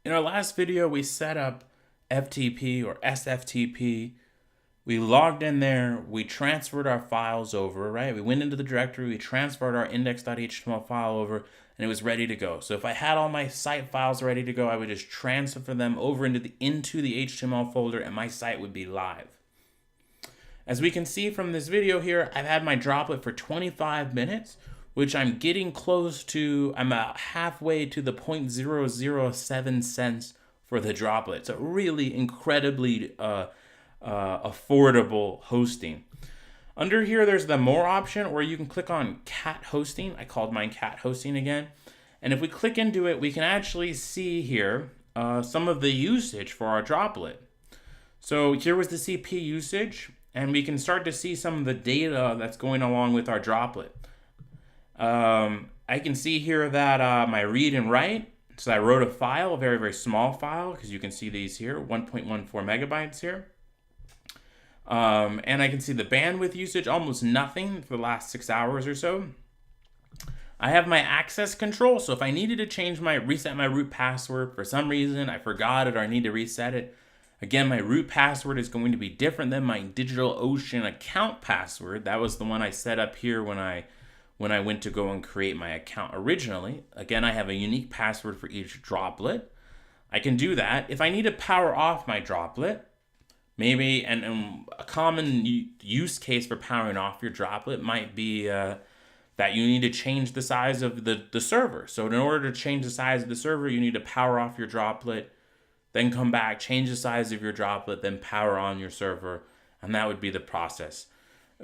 In our last video, we set up FTP or SFTP. We logged in there, we transferred our files over, right? We went into the directory, we transferred our index.html file over, and it was ready to go. So if I had all my site files ready to go, I would just transfer them over into the HTML folder and my site would be live. As we can see from this video here, I've had my droplet for 25 minutes, which I'm getting close to. I'm about halfway to the 0.007 cents for the droplet. It's a really incredibly affordable hosting. Under here, there's the more option where you can click on cat hosting. I called mine cat hosting again. And if we click into it, we can actually see here some of the usage for our droplet. So here was the CP usage, and we can start to see some of the data that's going along with our droplet. I can see here that my read and write, so I wrote a file, a very, very small file, because you can see these here, 1.14 megabytes here. And I can see the bandwidth usage, almost nothing for the last 6 hours or so. I have my access control, so if I needed to reset my root password for some reason, I forgot it or I need to reset it. Again, my root password is going to be different than my DigitalOcean account password. That was the one I set up here when I went to go and create my account originally. Again, I have a unique password for each droplet. I can do that. If I need to power off my droplet, maybe, and a common use case for powering off your droplet might be that you need to change the size of the server. So in order to change the size of the server, you need to power off your droplet, then come back, change the size of your droplet, then power on your server, and that would be the process.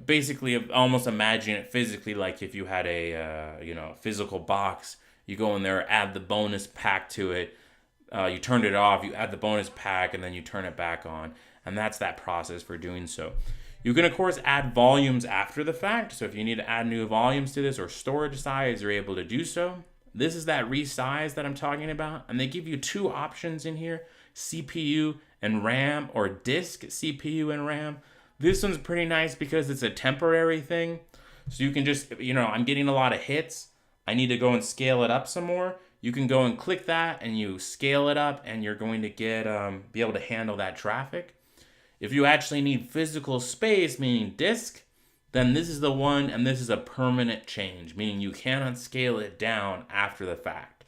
Basically, almost imagine it physically like if you had a physical box. You go in there, add the bonus pack to it, you turned it off, you add the bonus pack, and then you turn it back on. And that's that process for doing so. You can, of course, add volumes after the fact. So if you need to add new volumes to this or storage size, you're able to do so. This is that resize that I'm talking about. And they give you two options in here, CPU and RAM, or disk CPU and RAM. This one's pretty nice because it's a temporary thing. So you can just, I'm getting a lot of hits. I need to go and scale it up some more. You can go and click that and you scale it up and you're going to be able to handle that traffic. If you actually need physical space, meaning disk, then this is the one, and this is a permanent change, meaning you cannot scale it down after the fact.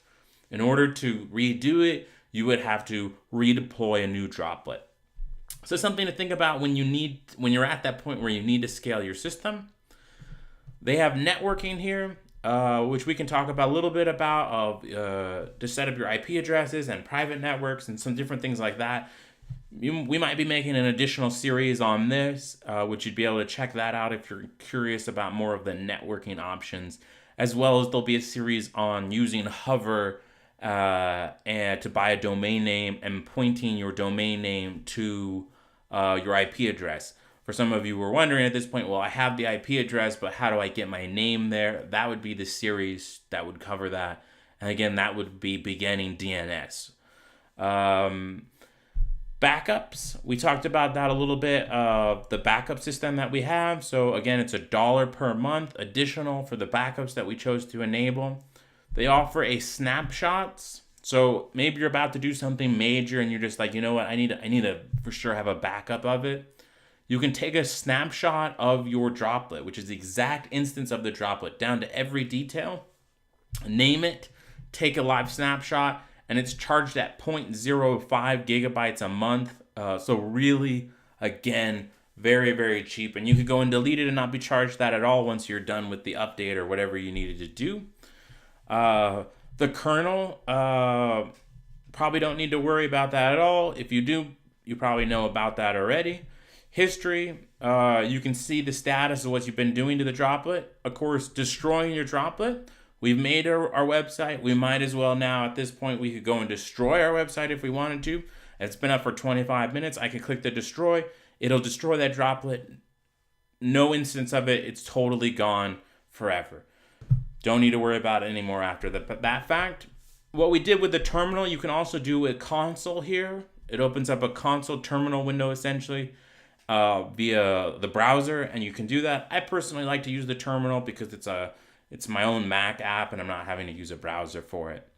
In order to redo it, you would have to redeploy a new droplet. So something to think about when you're at that point where you need to scale your system. They have networking here, which we can talk about a little bit about to set up your IP addresses and private networks and some different things like that. We might be making an additional series on this, which you'd be able to check that out if you're curious about more of the networking options, as well as there'll be a series on using Hover and to buy a domain name and pointing your domain name to your IP address. For some of you who are wondering at this point, well, I have the IP address, but how do I get my name there? That would be the series that would cover that. And again, that would be beginning DNS. Backups, we talked about that a little bit, the backup system that we have. So again, it's $1 per month additional for the backups that we chose to enable. They offer a snapshots. So maybe you're about to do something major and you're just like, you know what, I need to for sure have a backup of it. You can take a snapshot of your droplet, which is the exact instance of the droplet, down to every detail, name it, take a live snapshot, and it's charged at 0.05 gigabytes a month. So really, again, very, very cheap. And you could go and delete it and not be charged that at all once you're done with the update or whatever you needed to do. The kernel, probably don't need to worry about that at all. If you do, you probably know about that already. History, you can see the status of what you've been doing to the droplet. Of course, destroying your droplet. We've made our website. We might as well now, at this point, we could go and destroy our website if we wanted to. It's been up for 25 minutes. I can click the destroy. It'll destroy that droplet. No instance of it. It's totally gone forever. Don't need to worry about it anymore after that fact. What we did with the terminal, you can also do a console here. It opens up a console terminal window, essentially, via the browser, and you can do that. I personally like to use the terminal because it's my own Mac app and I'm not having to use a browser for it.